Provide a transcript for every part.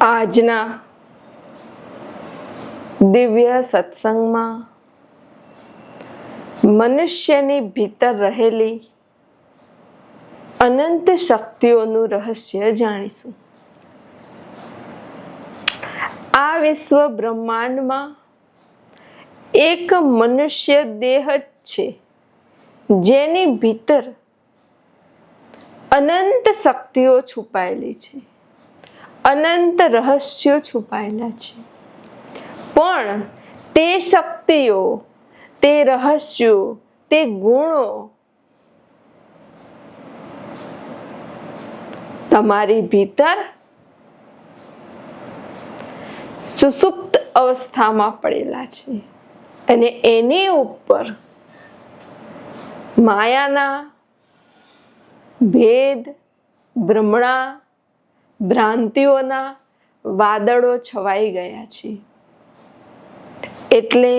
આજના દિવ્ય સત્સંગમાં મનુષ્યની ભીતર રહેલી અનંત શક્તિઓનું રહસ્ય જાણીશું. આ વિશ્વ બ્રહ્માંડમાં એક મનુષ્ય દેહ જ છે જેની ભીતર અનંત શક્તિઓ છુપાયેલી છે, અનંત રહસ્યો છુપાયેલા છે. પણ તે શક્તિઓ, તે રહસ્યો, તે ગુણો તમારી ભીતર સુષુપ્ત અવસ્થામાં પડેલા છે અને એની ઉપર માયાના ભેદ, ભ્રમણા, ભ્રાંતિઓના વાદળો છવાઈ ગયા છે. એટલે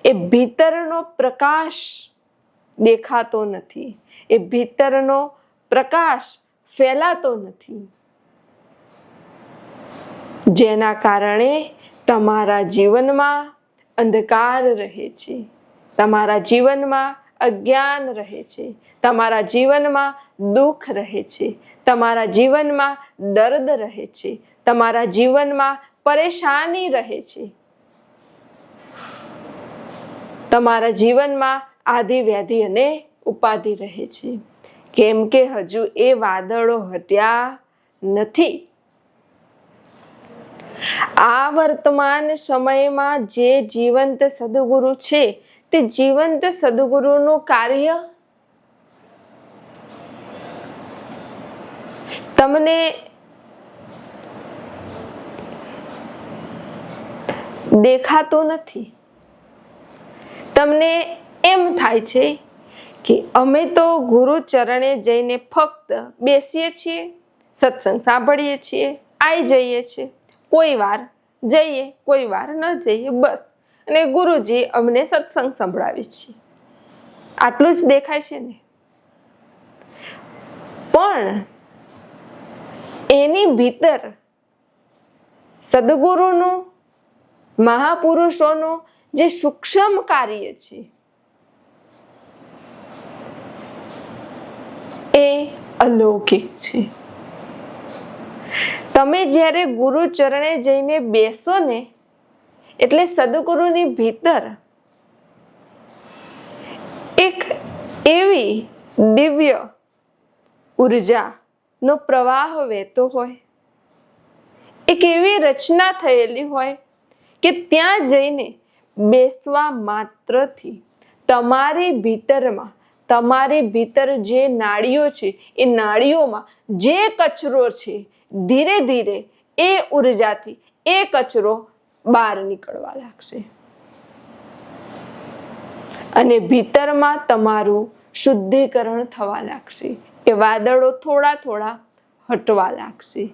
એ ભીતરનો પ્રકાશ દેખાતો નથી, એ ભીતરનો પ્રકાશ ફેલાતો નથી, જેના કારણે તમારા જીવનમાં અંધકાર રહે છે, તમારા જીવનમાં અજ્ઞાન રહે છે, તમારા જીવનમાં દુઃખ રહે છે, તમારા જીવનમાં દર્દ રહે છે, તમારા જીવનમાં પરેશાની રહે છે, તમારા જીવનમાં આદિ વ્યાધિ અને ઉપાધિ રહે છે. કેમ કે હજુ એ વાદળો હટ્યા નથી. આ વર્તમાન સમયમાં જે જીવંત સદગુરુ છે તે જીવંત સદગુરુનું કાર્ય તમને દેખાતું નથી. તમને એમ થાય છે કે અમે તો ગુરુ ચરણે જઈને ફક્ત બેસીએ છીએ, સત્સંગ સાંભળીએ છીએ, આવી જઈએ છીએ, કોઈ વાર જઈએ, કોઈ વાર ન જઈએ, બસ. અને ગુરુજી અમને સત્સંગ સંભળાવે છે, આટલું જ દેખાય છે ને. પણ એની ભીતર સદગુરુનું, મહાપુરુષોનું જે સૂક્ષ્મ કાર્ય છે એ અલૌકિક છે. તમે જ્યારે ગુરુ ચરણે જઈને બેસો ને એટલે સદગુરુની ભીતર એક એવી દિવ્ય ઉર્જાનો પ્રવાહ વહેતો હોય, એક એવી રચના થયેલી હોય કે ત્યાં જઈને બેસવા માત્રથી તમારી ભીતરમાં, તમારી ભીતર જે નાડીઓ છે એ નાડીઓમાં જે કચરો છે ધીરે ધીરે એ ઉર્જાથી એ કચરો બહાર નીકળવા લાગશે અને ભીતરમાં તમારું શુદ્ધિકરણ થવા લાગશે. એ વાદળો થોડા થોડા હટવા લાગશે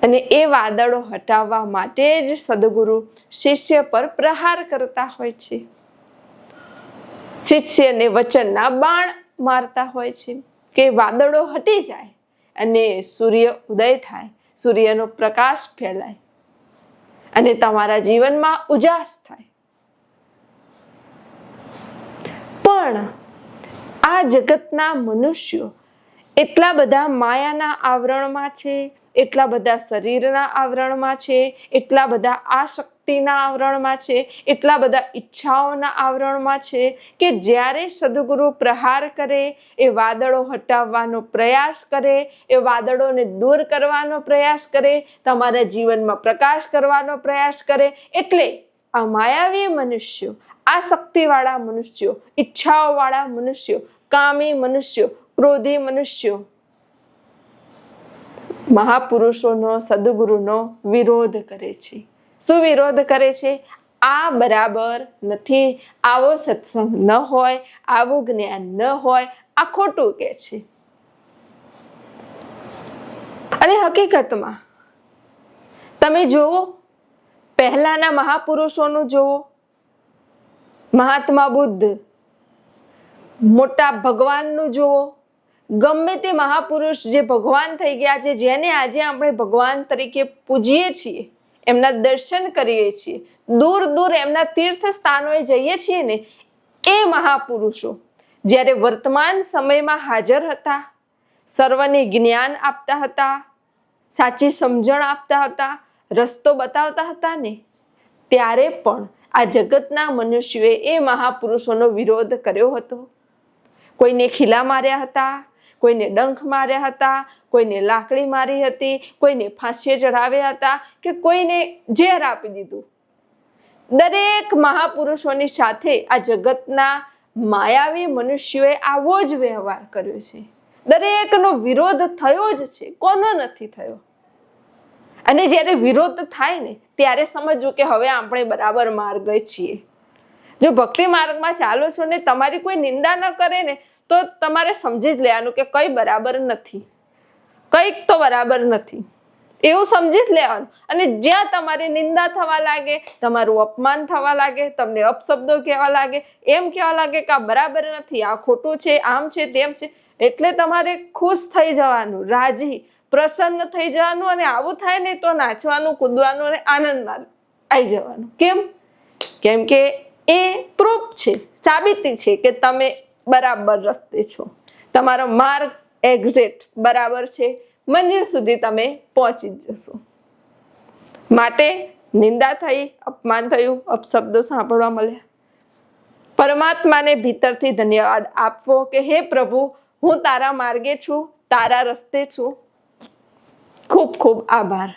અને એ વાદળો હટાવવા માટે જ સદગુરુ શિષ્ય પર પ્રહાર કરતા હોય છે, શિષ્યને વચનના બાણ મારતા હોય છે કે વાદળો હટી જાય અને સૂર્ય ઉદય થાય, સૂર્યનો પ્રકાશ ફેલાય અને તમારા જીવનમાં ઉજાસ થાય. પણ આ જગતના મનુષ્યો એટલા બધા માયાના આવરણમાં છે, એટલા બધા શરીરના આવરણમાં છે, એટલા બધા આસક્તિના આવરણમાં છે, એટલા બધા ઈચ્છાઓના આવરણમાં છે કે જ્યારે સદગુરુ પ્રહાર કરે, એ વાદળો હટાવવાનો પ્રયાસ કરે, એ વાદળોને દૂર કરવાનો પ્રયાસ કરે, તમારા જીવનમાં પ્રકાશ કરવાનો પ્રયાસ કરે, એટલે આ માયાવી મનુષ્યો, આસક્તિવાળા મનુષ્યો, ઈચ્છાઓવાળા મનુષ્યો, કામી મનુષ્યો, ક્રોધી મનુષ્યો મહાપુરુષોનો, સદગુરુનો વિરોધ કરે છે. શું વિરોધ કરે છે? આ બરાબર નથી, આવો સત્સંગ ન હોય, આવું જ્ઞાન ન હોય, આ ખોટું કે છે. અને હકીકતમાં તમે જુઓ, પહેલાના મહાપુરુષોનું જુઓ, મહાત્મા બુદ્ધ, મોટા ભગવાનનું જુઓ, ગમે તે મહાપુરુષ જે ભગવાન થઈ ગયા છે, જેને આજે આપણે ભગવાન તરીકે પૂજીએ છીએ, એમના દર્શન કરીએ છીએ, દૂર દૂર એમના તીર્થ સ્થાનોએ જઈએ છીએ ને, એ મહાપુરુષો જ્યારે વર્તમાન સમયમાં હાજર હતા, સર્વને જ્ઞાન આપતા હતા, સાચી સમજણ આપતા હતા, રસ્તો બતાવતા હતા ને, ત્યારે પણ આ જગતના મનુષ્યોએ એ મહાપુરુષોનો વિરોધ કર્યો હતો. કોઈને ખીલા માર્યા હતા, કોઈને ડંખ માર્યા હતા, કોઈને લાકડી મારી હતી, કોઈને ફાંસીએ ચડાવ્યા હતા, કે કોઈને ઝેર આપી દીધું. દરેક મહાપુરુષોની સાથે આ જગતના માયાવી મનુષ્યોએ આવો જ વ્યવહાર કર્યો છે. દરેકનો વિરોધ થયો જ છે, કોનો નથી થયો? અને જ્યારે વિરોધ થાય ને, ત્યારે સમજવું કે હવે આપણે બરાબર માર્ગે છીએ. જો ભક્તિ માર્ગમાં ચાલો છો ને, તમારી કોઈ નિંદા ન કરે ને, તો તમારે સમજી જ લેવાનું કે કઈ બરાબર નથી, કંઈક તો બરાબર નથી, એવું સમજી જ લેવાનું. અને જ્યાં તમારી નિંદા થવા લાગે, તમારું અપમાન થવા લાગે, તમને અપશબ્દો કહેવા લાગે, એમ કહેવા લાગે કે આ બરાબર નથી, આ ખોટું છે, આમ છે, તેમ છે, એટલે તમારે ખુશ થઈ જવાનું, રાજી પ્રસન્ન થઈ જવાનું. અને આવું થાય ને તો નાચવાનું, કૂદવાનું અને આનંદમાં આવી જવાનું. કેમ કે એ પ્રૂફ છે, સાબિતી છે કે તમે બરાબર રસ્તે છો, તમારો માર્ગ એક્ઝેક્ટ બરાબર છે, મંજિલ સુધી તમે પહોંચી જ જશો. માટે નિંદા થઈ, અપમાન થયું, અપશબ્દો સાંભળવા મળ્યા, પરમાત્માને ભીતરથી ધન્યવાદ આપવો કે હે પ્રભુ, હું તારા માર્ગે છું, તારા રસ્તે છું, ખૂબ ખૂબ આભાર.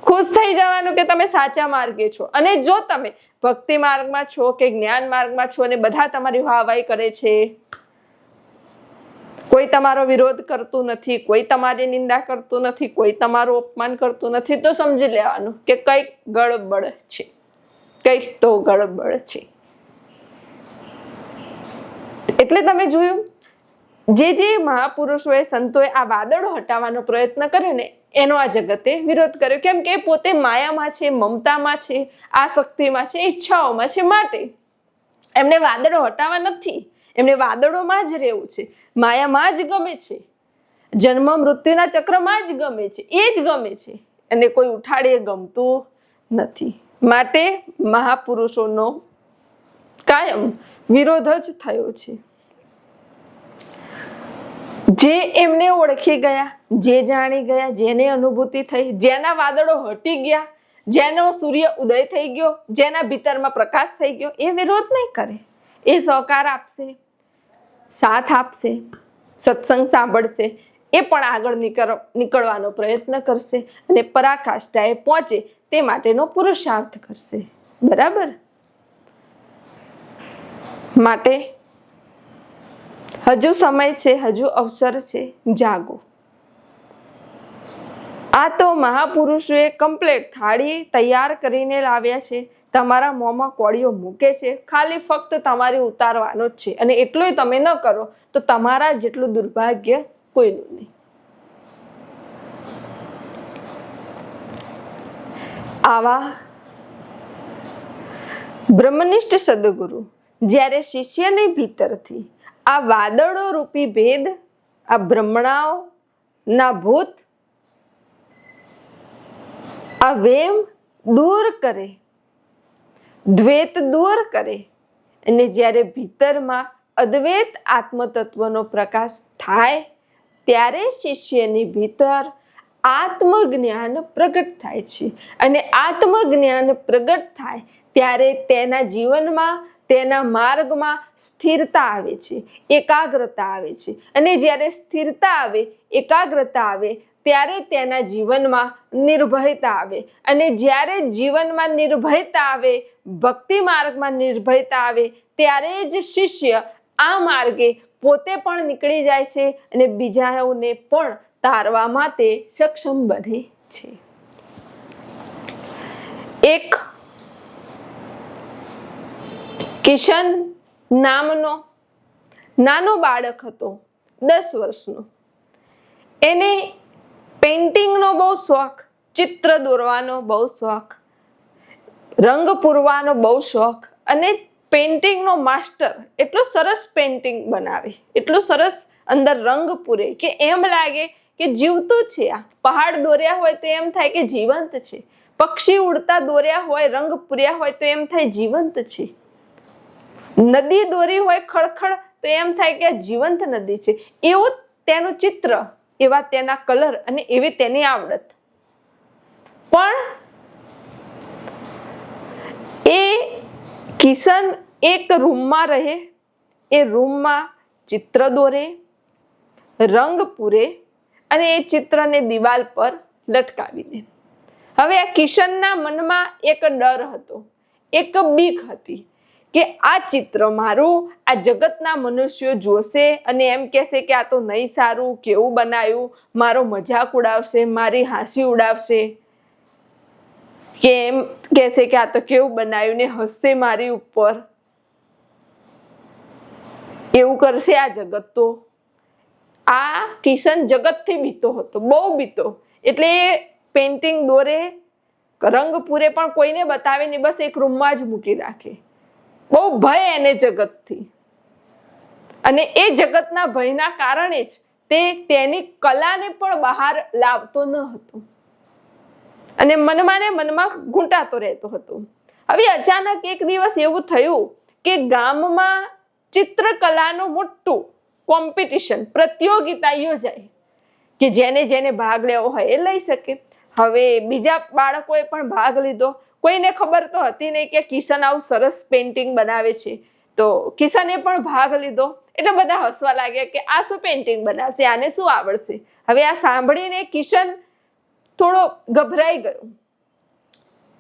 ખુશ થઈ જવાનું કે તમે સાચા માર્ગે છો. અને જો તમે ભક્તિ માર્ગમાં છો કે જ્ઞાન માર્ગમાં છો અને બધા તમારી વાહવાહી કરે છે, કોઈ તમારો વિરોધ કરતું નથી, કોઈ તમારી નિંદા કરતું નથી, કોઈ તમારું અપમાન કરતું નથી, તો સમજી લેવાનું કે કંઈક ગડબડ છે, કંઈક તો ગડબડ છે. એટલે તમે જોયું, જે મહાપુરુષોએ, સંતોએ આ વાદળો હટાવવાનો પ્રયત્ન કર્યો ને, એનો આ જગતે વિરોધ કર્યો. કેમ કે પોતે માયામાં છે, મમતામાં છે, આસક્તિમાં છે, ઈચ્છાઓમાં છે. માટે એમને વાદળો હટાવવા નથી, એમને વાદળોમાં જ રહેવું છે, માયામાં જ ગમે છે, જન્મ મૃત્યુના ચક્રમાં જ ગમે છે, એ જ ગમે છે, અને કોઈ ઉઠાડે ગમતું નથી. માટે મહાપુરુષોનો કાયમ વિરોધ જ થયો છે. જે એમને ઓળખી ગયા, જે જાણી ગયા, જેને અનુભૂતિ થઈ, જેના વાદળો હટી ગયા, જેનો સૂર્ય ઉદય થઈ ગયો, જેના ભીતરમાં પ્રકાશ થઈ ગયો, એ વિરોધ નહીં કરે, એ સહકાર આપશે, સાથ આપશે, સત્સંગ સાંભળશે, એ પણ આગળ નીકળવાનો પ્રયત્ન કરશે અને પરાકાષ્ઠાએ પહોંચે તે માટેનો પુરુષાર્થ કરશે. બરાબર? માટે હજુ સમય છે, હજુ અવસર છે, જાગો. આ તો મહાપુરુષોએ કમ્પ્લીટ થાળી તૈયાર કરીને લાવ્યા છે, તમારા મોંમાં કોળીઓ મૂકે છે, ખાલી ફક્ત તમારે ઉતારવાનો જ છે. અને એટલું તમે ન કરો તો તમારા જેટલું દુર્ભાગ્ય કોઈનું નહીં. આવા બ્રહ્મનિષ્ઠ સદગુરુ જ્યારે શિષ્યની ભીતરથી આ વાદળો રૂપી ભેદ, આ બ્રહ્મણાઓ ના ભૂત, આ વેમ દૂર કરે, દ્વૈત દૂર કરે, અને જ્યારે ભીતરમાં અદ્વૈત આત્મતત્વનો પ્રકાશ થાય, ત્યારે શિષ્યની ભીતર આત્મજ્ઞાન પ્રગટ થાય છે. અને આત્મજ્ઞાન પ્રગટ થાય ત્યારે તેના જીવનમાં, તેના માર્ગમાં સ્થિરતા આવે છે, એકાગ્રતા આવે છે. અને જ્યારે સ્થિરતા આવે, એકાગ્રતા આવે, ત્યારે તેના જીવનમાં નિર્ભયતા આવે. અને જ્યારે જીવનમાં નિર્ભયતા આવે, ભક્તિ માર્ગમાં નિર્ભયતા આવે, ત્યારે જ શિષ્ય આ માર્ગે પોતે પણ નીકળી જાય છે અને બીજાઓને પણ તારવા માટે સક્ષમ બને છે. એક કિશન નામનો નાનો બાળક હતો, 10 વર્ષનો. એને પેઇન્ટિંગનો બહુ શોખ, ચિત્ર દોરવાનો બહુ શોખ, રંગ પૂરવાનો બહુ શોખ, અને પેઇન્ટિંગનો માસ્ટર. એટલો સરસ પેઇન્ટિંગ બનાવે, એટલું સરસ અંદર રંગ પૂરે કે એમ લાગે કે જીવતું છે. આ પહાડ દોર્યા હોય તો એમ થાય કે જીવંત છે. પક્ષી ઉડતા દોર્યા હોય, રંગ પૂર્યા હોય તો એમ થાય જીવંત છે. નદી દોરી હોય ખળખળ તો એમ થાય કે આ જીવંત નદી છે. એવું તેનું ચિત્ર, એવા તેના કલર અને એવી તેની આવડત. પણ એ કિશન એક રૂમમાં રહે, એ રૂમમાં ચિત્ર દોરે, રંગ પૂરે અને એ ચિત્રને દિવાલ પર લટકાવી દે. હવે આ કિશનના મનમાં એક ડર હતો, એક બીક હતી કે આ ચિત્ર મારું આ જગતના મનુષ્યો જોશે અને એમ કહેશે કે આ તો નહીં સારું, કેવું બનાવ્યું, મારો મજાક ઉડાવશે, મારી હાંસી ઉડાવશે, કે એમ કહેશે કે આ તો કેવું બનાવ્યું ને હસશે મારી ઉપર. એવું કરશે આ જગત. તો આ કિશન જગતથી બીતો હતો, બહુ બીતો. એટલે પેન્ટિંગ દોરે, રંગ પૂરે પણ કોઈને બતાવે નહીં, બસ એક રૂમમાં જ મૂકી રાખે. બહુ ભય એને જગતથી. અને એ જગતના ભયના કારણે જ તે તેની કલાને પણ બહાર લાવતો ન હતો અને મનમાં ને મનમાં ઘૂંટાતો રહેતો હતો. હવે અચાનક એક દિવસ એવું થયું કે ગામમાં ચિત્રકલાનું મોટું કોમ્પિટિશન, પ્રતિયોગિતા યોજાય કે જેને જેને ભાગ લેવો હોય એ લઈ શકે. હવે બીજા બાળકોએ પણ ભાગ લીધો. કોઈને ખબર તો હતી નહીં કે કિશન આવું સરસ પેન્ટિંગ બનાવે છે. તો કિશને પણ ભાગ લીધો. એટલે બધા હસવા લાગ્યા કે આ શું પેન્ટિંગ બનાવશે, આને શું આવડશે. હવે આ સાંભળીને કિશન થોડો ગભરાઈ ગયો.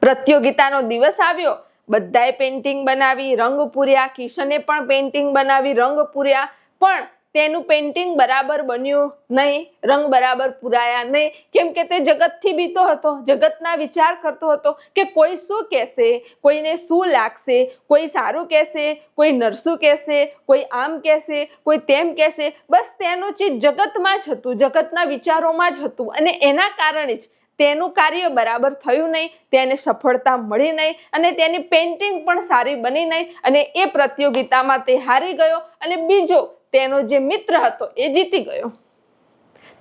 પ્રતિયોગિતાનો દિવસ આવ્યો, બધાએ પેન્ટિંગ બનાવી, રંગ પૂર્યા. કિશને પણ પેન્ટિંગ બનાવી, રંગ પૂર્યા, પણ તેનું પેન્ટિંગ બરાબર બન્યું નહીં, રંગ બરાબર પૂરાયા નહીં. કેમ કે તે જગતથી બીતો હતો, જગતના વિચાર કરતો હતો કે કોઈ શું કહેશે, કોઈને શું લાગશે, કોઈ સારું કહેશે, કોઈ નરસું કહેશે, કોઈ આમ કહેશે, કોઈ તેમ કહેશે. બસ તેનું ચિત્ત જગતમાં જ હતું, જગતના વિચારોમાં જ હતું અને એના કારણે જ તેનું કાર્ય બરાબર થયું નહીં, તેને સફળતા મળી નહીં અને તેની પેન્ટિંગ પણ સારી બની નહીં અને એ પ્રતિયોગિતામાં તે હારી ગયો અને બીજો તેનો જે મિત્ર હતો એ જીતી ગયો.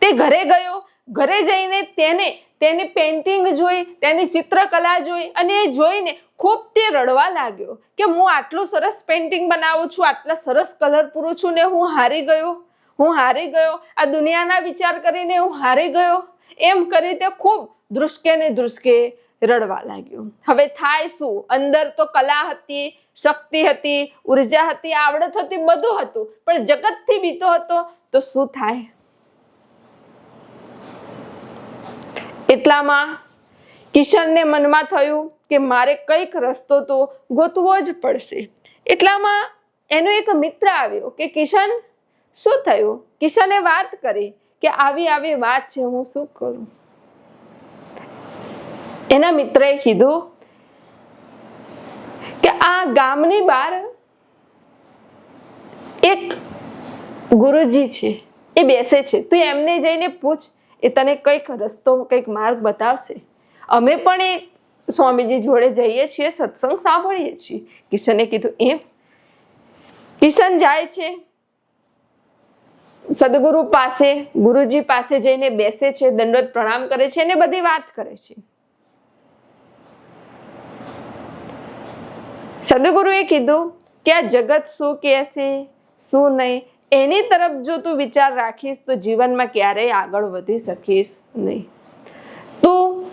તે ઘરે ગયો. ઘરે જઈને તેની પેન્ટિંગ જોઈ, તેની ચિત્રકલા જોઈ અને એ જોઈને ખૂબ તે રડવા લાગ્યો કે હું આટલું સરસ પેન્ટિંગ બનાવું છું, આટલા સરસ કલર પૂરું છું ને હું હારી ગયો, હું હારી ગયો. આ દુનિયાના વિચાર કરીને હું હારી ગયો. એમ કરી તે ખૂબ ધ્રુસકે ને ધ્રુસકે રડવા લાગ્યો. હવે થાય શું? અંદર તો કલા હતી, શક્તિ હતી, ઉર્જા હતી, આવડત હતી, બધું હતું, પણ જગતથી બીતો હતો. તો શું થાય? એટલામાં કિશનને મનમાં થયું કે મારે કંઈક રસ્તો તો ગોતવો જ પડશે. એટલામાં એનો એક મિત્ર આવ્યો કે કિશન શું થયું? કિશને વાત કરી કે આવી આવી વાત છે, હું શું કરું? એના મિત્રએ કીધું કે આ ગામની બહાર એક ગુરુજી છે, એ બેસે છે, તું એમને જઈને પૂછ, એ તને કંઈક રસ્તો, કંઈક માર્ગ બતાવશે. અમે પણ એ સ્વામીજી જોડે જઈએ છીએ, સત્સંગ સાંભળીએ છીએ. કિશને કીધું એમ. કિશન જાય છે સદગુરુ પાસે, ગુરુજી પાસે જઈને બેસે છે, દંડવત પ્રણામ કરે છે અને બધી વાત કરે છે. સદગુરુએ કીધું કે આ જગત શું કહેશે, શું નહીં, એની તરફ જો તું વિચાર રાખીશ તો જીવનમાં ક્યારેય આગળ વધી શકીશ નહીં. તું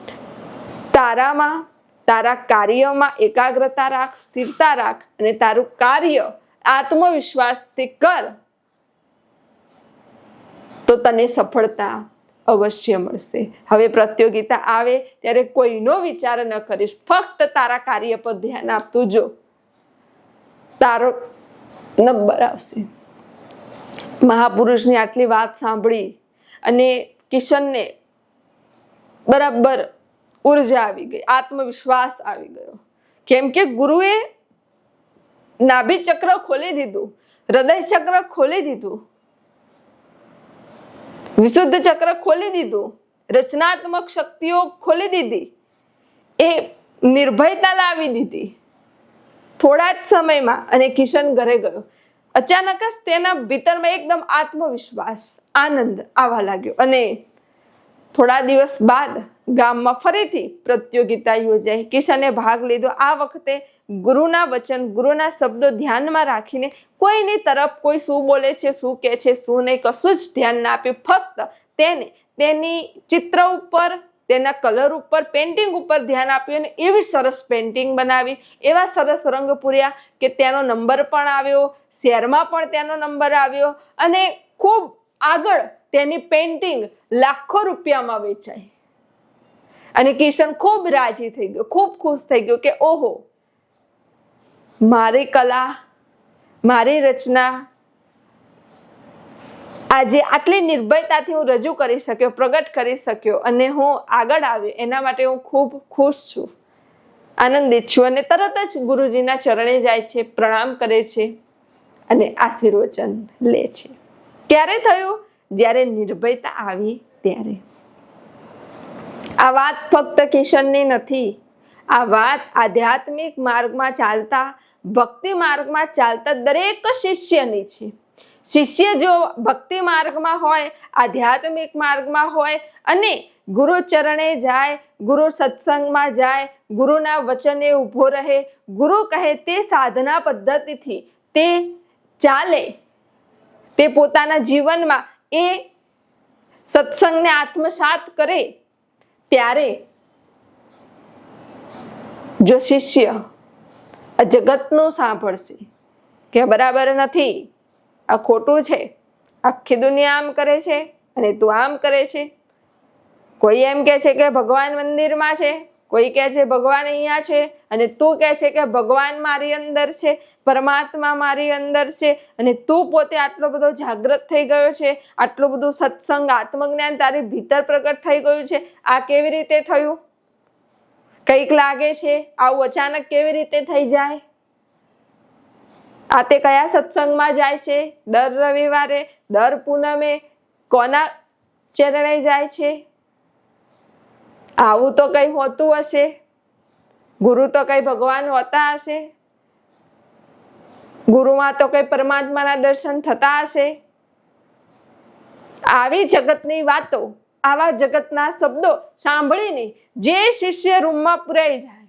તારામાં, તારા કાર્યમાં એકાગ્રતા રાખ, સ્થિરતા રાખ અને તારું કાર્ય આત્મવિશ્વાસથી કર તો તને સફળતા અવશ્ય મળશે. હવે પ્રતિયોગિતા આવે ત્યારે કોઈનો વિચાર ન કરીશ, ફક્ત તારા કાર્ય પર ધ્યાન આપતું જો, તારો નંબર આવશે. મહાપુરુષની આટલી વાત સાંભળી અને કિશનને બરાબર ઉર્જા આવી ગઈ, આત્મવિશ્વાસ આવી ગયો. કેમ કે ગુરુએ નાભી ચક્ર ખોલી દીધું, હૃદય ચક્ર ખોલી દીધું, વિશુદ્ધ ચક્ર ખોલી દીધું, રચનાત્મક શક્તિઓ ખોલી દીધી, એ નિર્ભયતા લાવી દીધી થોડા જ સમયમાં. અને કિશન ઘરે ગયો અચાનક જ તેના ભીતરમાં એકદમ આત્મવિશ્વાસ, આનંદ આવવા લાગ્યો અને થોડા દિવસ બાદ ગામમાં ફરીથી પ્રતિયોગિતા યોજાઈ. કિશને ભાગ લીધો. આ વખતે ગુરુના વચન, ગુરુના શબ્દો ધ્યાનમાં રાખીને કોઈની તરફ કોઈ શું બોલે છે, શું કહે છે, શું નહીં, કશું જ ધ્યાન ના આપ્યું. ફક્ત તેને તેની ચિત્ર ઉપર, તેના કલર ઉપર, પેન્ટિંગ ઉપર ધ્યાન આપ્યું અને એવી સરસ પેન્ટિંગ બનાવી, એવા સરસ રંગ પૂર્યા કે તેનો નંબર પણ આવ્યો, શહેરમાં પણ તેનો નંબર આવ્યો અને ખૂબ આગળ તેની પેન્ટિંગ લાખો રૂપિયામાં વેચાઈ. અને કિશન ખૂબ રાજી થઈ ગયો, ખૂબ ખુશ થઈ ગયો કે ઓહો, મારી કલા, મારી રચના આજે આટલી નિર્ભયતાથી હું રજૂ કરી શક્યો, પ્રગટ કરી શક્યો અને હું આગળ આવ્યો, એના માટે હું ખૂબ ખુશ છું, આનંદિત છું. અને તરત જ ગુરુજીના ચરણે જાય છે, પ્રણામ કરે છે અને આશીર્વચન લે છે. ક્યારે થયું? જ્યારે નિર્ભયતા આવી ત્યારે. આ વાત ફક્ત કિશનની નથી, આ વાત આધ્યાત્મિક માર્ગમાં ચાલતા, ભક્તિ માર્ગમાં ચાલતા દરેક શિષ્યની છે. શિષ્ય જો ભક્તિ માર્ગમાં હોય, આધ્યાત્મિક માર્ગમાં હોય અને ગુરુ ચરણે જાય, ગુરુ સત્સંગમાં જાય, ગુરુના વચને ઊભો રહે, ગુરુ કહે તે સાધના પદ્ધતિથી તે ચાલે, તે પોતાના જીવનમાં એ સત્સંગને આત્મસાત કરે, ત્યારે જો શિષ્ય આ જગતનું સાંભળશે કે બરાબર નથી, આ ખોટું છે, આખી દુનિયા આમ કરે છે અને તું આમ કરે છે, કોઈ એમ કહે છે કે ભગવાન મંદિરમાં છે, કોઈ કહે છે ભગવાન અહીંયા છે અને તું કહે છે કે ભગવાન મારી અંદર છે, પરમાત્મા મારી અંદર છે અને તું પોતે આટલો બધો જાગૃત થઈ ગયો છે, આટલું બધું સત્સંગ, આત્મજ્ઞાન તારી ભીતર પ્રગટ થઈ ગયું છે, આ કેવી રીતે થયું? કંઈક લાગે છે, આવું અચાનક કેવી રીતે થઈ જાય? આ તે કયા સત્સંગમાં જાય છે? દર રવિવારે, દર પૂનમે કોના ચરણે જાય છે? આવું તો કઈ હોતું હશે, ગુરુ તો કઈ ભગવાન હોતા હશે, ગુરુમાં તો કઈ પરમાત્માના દર્શન થતા હશે. આવી જગતની વાતો, આવા જગતના શબ્દો સાંભળીને જે શિષ્ય રૂમમાં પુરાઈ જાય,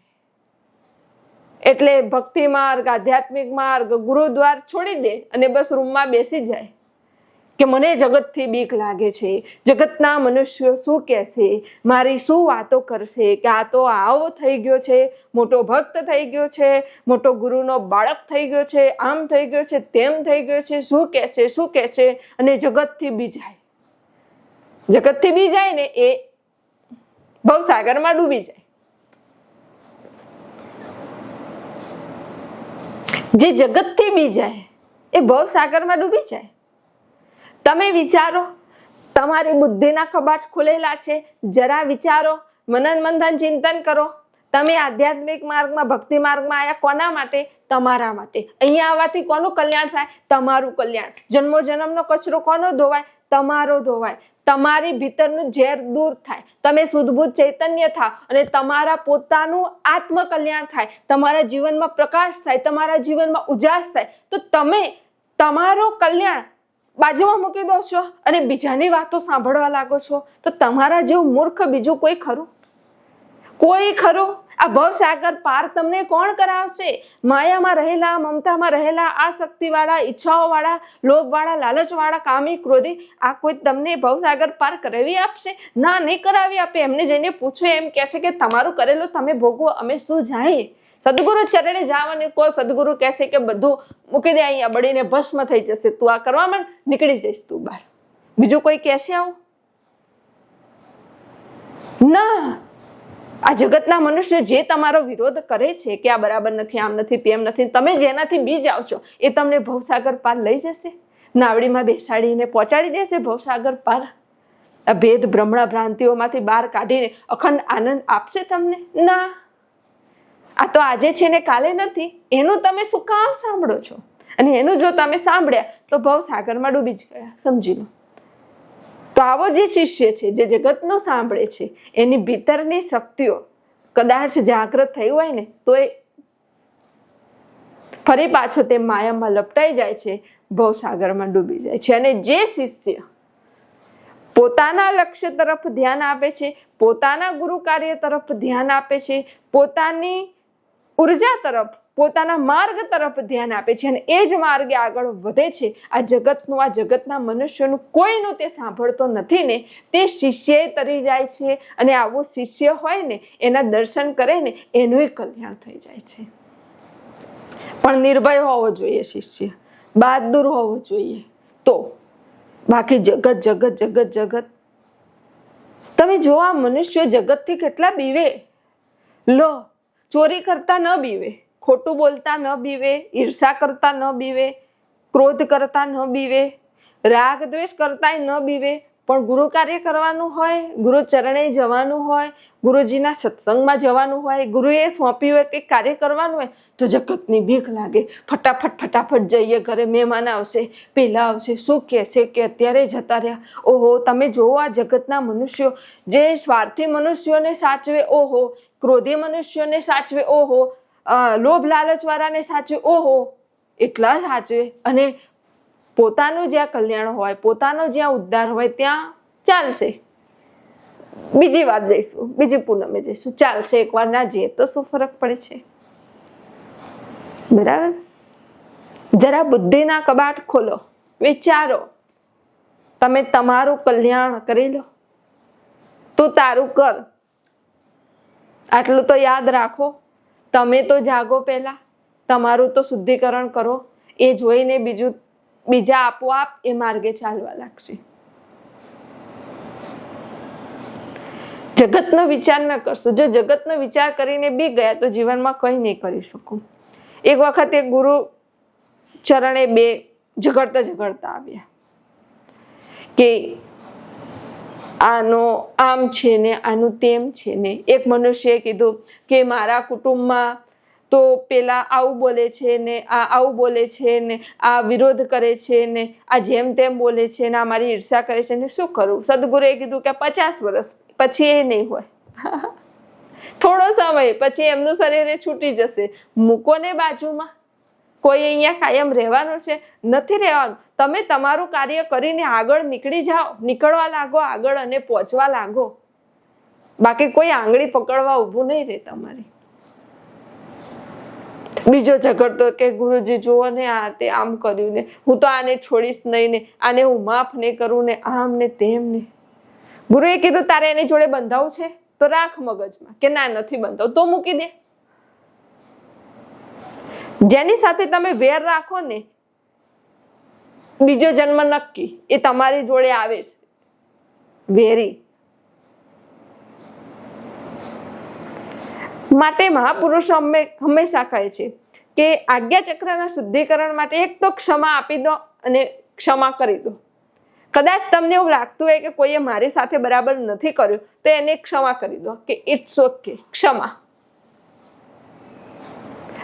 એટલે ભક્તિ માર્ગ, આધ્યાત્મિક માર્ગ, ગુરુદ્વાર છોડી દે અને બસ રૂમમાં બેસી જાય કે મને જગતથી બીક લાગે છે, જગતના મનુષ્યો શું કહેશે, મારી શું વાતો કરશે, કે આ તો આવો થઈ ગયો છે, મોટો ભક્ત થઈ ગયો છે, મોટો ગુરુનો બાળક થઈ ગયો છે, આમ થઈ ગયો છે, તેમ થઈ ગયો છે, શું કહેશે, શું કહેશે, અને જગતથી બી જાય. જગતથી બી જાય ને એ ભવસાગરમાં ડૂબી જાય. જે જગતથી બી જાય એ ભવસાગરમાં ડૂબી જાય. તમે વિચારો, તમારી બુદ્ધિના કબાટ ખુલેલા છે, જરા વિચારો, મનન મંથન ચિંતન કરો. તમે આધ્યાત્મિક માર્ગમાં, ભક્તિ માર્ગમાં આવ્યા કોના માટે? તમારા માટે. અહીંયા આવવાથી કોનું કલ્યાણ થાય? તમારું કલ્યાણ. જન્મો જન્મનો કચરો કોનો ધોવાય? તમારો ધોવાય. તમારી ભીતરનું ઝેર દૂર થાય, તમે શુદ્ધબુદ્ધ ચૈતન્ય થાવ અને તમારા પોતાનું આત્મ કલ્યાણ થાય, તમારા જીવનમાં પ્રકાશ થાય, તમારા જીવનમાં ઉજાસ થાય. તો તમે તમારો કલ્યાણ બાજુમાં મૂકી દો છો અને બીજાની વાતો સાંભળવા લાગો છો. તો તમારા જેવું મૂર્ખ બીજું કોઈ ખરું? કોઈ ખરું? આ ભવસાગર પાર તમને કોણ કરાવશે? માયામાં રહેલા, મમતામાં રહેલા, આસક્તિવાળા, ઈચ્છાઓવાળા, લોભવાળા, લાલચવાળા, કામી, ક્રોધી, આ કોઈ તમને ભવસાગર પાર કરાવી આપશે? ના, નહીં કરાવી આપે. એમને જઈને પૂછો, એમ કહેશે કે તમારું કરેલું તમે ભોગવો, અમે શું જાણીએ. સદગુરુ ચરણે જાવ અને કહો, સદગુરુ કહે છે કે બધું મૂકી દે, અહીંયા બળીને ભસ્મ થઈ જશે, તું આ કરવામાં નીકળી જઈશ તું બહાર. બીજું કોઈ કહેશે આવું? ના. આ જગતના મનુષ્ય જે તમારો વિરોધ કરે છે કે આ બરાબર નથી, આમ નથી, તેમ નથી, તમે જેનાથી બી જાઓ છો એ તમને ભવસાગર પાર લઈ જશે, નાવડીમાં બેસાડીને પહોંચાડી દેશે ભવસાગર પાર. આ ભેદ ભ્રમણા ભ્રાંતિઓમાંથી બહાર કાઢીને અખંડ આનંદ આપશે તમને? ના. આ તો આજે છે ને કાલે નથી. એનું તમે શું કામ સાંભળો છો? અને એનું જો તમે સાંભળ્યા તો ભવસાગરમાં ડૂબી જ ગયા, સમજી લો. તો આવો જે શિષ્ય છે, જે જગતનો સાંભળે છે, એની ભીતરની શક્તિઓ કદાચ જાગૃત થઈ હોય ને તો એ ફરી પાછો તે માયામાં લપટાઈ જાય છે, ભવસાગરમાં ડૂબી જાય છે. અને જે શિષ્ય પોતાના લક્ષ્ય તરફ ધ્યાન આપે છે, પોતાના ગુરુ કાર્ય તરફ ધ્યાન આપે છે, પોતાની ઉર્જા તરફ, પોતાના માર્ગ તરફ ધ્યાન આપે છે અને એ જ માર્ગે આગળ વધે છે, આ જગતના મનુષ્યનું કોઈનું તે સાંભળતો નથી ને, તે શિષ્ય તરી જાય છે. અને આવો શિષ્ય હોય ને, એના દર્શન કરે ને, એનું કલ્યાણ થઈ જાય છે. પણ નિર્ભય હોવો જોઈએ શિષ્ય, બહાદુર હોવો જોઈએ. તો બાકી જગત તમે જો આ મનુષ્યો જગતથી કેટલા બીવે. લો, ચોરી કરતા ન બીવે, ખોટું બોલતા ન બીવે, ઈર્ષા કરતા ન બીવે, ક્રોધ કરતા ન બીવે, રાગ દ્વેષ કરતા ન બીવે. પણ ગુરુ કાર્ય કરવાનું હોય, ગુરુ ચરણે જવાનું હોય, ગુરુજીના સત્સંગમાં જવાનું હોય, ગુરુએ સોંપ્યું હોય કંઈક કાર્ય કરવાનું હોય, તો જગતની બીક લાગે. ફટાફટ જઈએ, ઘરે મહેમાન આવશે, પેલા આવશે, શું કહેશે કે અત્યારે જતા રહ્યા. ઓહો, તમે જોવો આ જગતના મનુષ્યો, જે સ્વાર્થી મનુષ્યોને સાચવે, ઓહો, ક્રોધી મનુષ્યોને સાચવે, ઓહો, લોભ લાલચ વાળાને સાચવે, ઓહો, એટલા સાચવે. અને પોતાનું જ્યાં કલ્યાણ હોય, પોતાનો જ્યાં ઉદ્ધાર હોય, ત્યાં ચાલશે, બીજી વાર જઈશું, બીજી પૂનમે જઈશું, ચાલશે, એકવાર ના જઈએ તો શું ફરક પડે છે? બરાબર. જરા બુદ્ધિના કબાટ ખોલો, વિચારો. તમે તમારું કલ્યાણ કરી લો, તું તારું કર. આટલું તો યાદ રાખો. તમે તો જાગો, પહેલા તમારું તો શુદ્ધિકરણ કરો. એ જોઈને બીજા આપોઆપ એ માર્ગે ચાલવા લાગશે. જગતનો વિચાર ન કરશો. જો જગતનો વિચાર કરીને બી ગયા તો જીવનમાં કંઈ નહીં કરી શકો. એક વખત એક ગુરુ ચરણે બે ઝઘડતા આવ્યા કે આનો આમ છે ને આનું તેમ છે ને. એક મનુષ્યએ કીધું કે મારા કુટુંબમાં તો પેલા આવું બોલે છે ને, આ આવું બોલે છે ને, આ વિરોધ કરે છે ને, આ જેમ તેમ બોલે છે ને, આ મારી ઈર્ષા કરે છે ને, શું કરું? સદગુરુએ કીધું કે 50 વર્ષ પછી એ નહીં હોય. થોડો સમય પછી એમનું શરીર છૂટી જશે. મૂકો ને બાજુમાં. કોઈ અહીંયા કાયમ રહેવાનું છે? નથી રહેવાનું. તમે તમારું કાર્ય કરીને આગળ નીકળી જાઓ, નીકળવા લાગો આગળ અને પહોંચવા લાગો. બાકી કોઈ આંગળી પકડવા ઊભું નહીં રહે તમારી. બીજો ઝઘડતો કે ગુરુજી જુઓ ને, આ તે આમ કર્યું ને, હું તો આને છોડીશ નહીં ને, આને હું માફ નહીં કરું ને, આમ ને તેમ ને. ગુરુએ કીધું તારે એની જોડે બંધાવું છે તો રાખ મગજમાં, કે ના નથી બંધાવું તો મૂકી દે. જેની સાથે તમે વેર રાખો ને, બીજો જન્મ નક્કી એ તમારી જોડે આવે છે વેરી. માટે મહાપુરુષો હંમેશા કહે છે કે આજ્ઞા ચક્રના શુદ્ધિકરણ માટે એક તો ક્ષમા આપી દો અને ક્ષમા કરી દો. કદાચ તમને એવું લાગતું હોય કે કોઈએ મારી સાથે બરાબર નથી કર્યું તો એને ક્ષમા કરી દો કે ઇટ્સ ઓકે, ક્ષમા.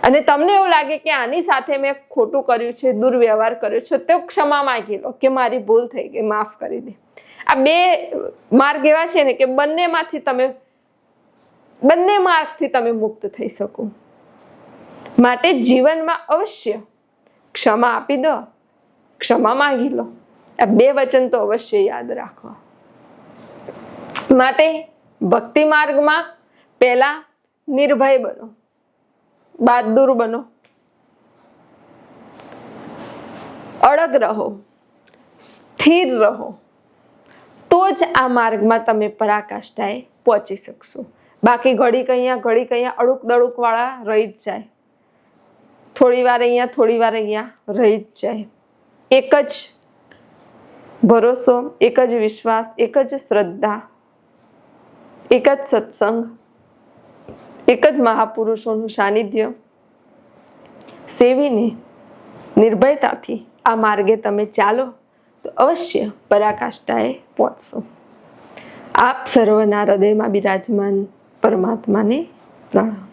અને તમને એવું લાગે કે આની સાથે મેં ખોટું કર્યું છે, દુર્વ્યવહાર કર્યો છે, તો ક્ષમા માંગી લો કે મારી ભૂલ થઈ ગઈ, માફ કરી દે. આ બે માર્ગ એવા છે ને કે બંને માર્ગથી તમે મુક્ત થઈ શકો. માટે જીવનમાં અવશ્ય ક્ષમા આપી દો, ક્ષમા માંગી લો. આ બે વચન તો અવશ્ય યાદ રાખવા. માટે ભક્તિ માર્ગમાં પહેલા નિર્ભય બનો, બહાદુર બનો, અડગ રહો, સ્થિર રહો, તો જ આ માર્ગમાં તમે પરાકાષ્ઠાએ પહોંચી શકશો. બાકી ઘડી કઅહીંયા અડુક દડુક વાળા રહી જ જાય. થોડી વાર અહીંયા રહી જ જાય. એક જ ભરોસો, એક જ વિશ્વાસ, એક જ શ્રદ્ધા, એક જ સત્સંગ, એક જ મહાપુરુષોનું સાનિધ્ય સેવીને નિર્ભયતાથી આ માર્ગે તમે ચાલો તો અવશ્ય પરાકાષ્ઠાએ પહોંચશો. આપ સર્વના હૃદયમાં બિરાજમાન પરમાત્માને પ્રણામ.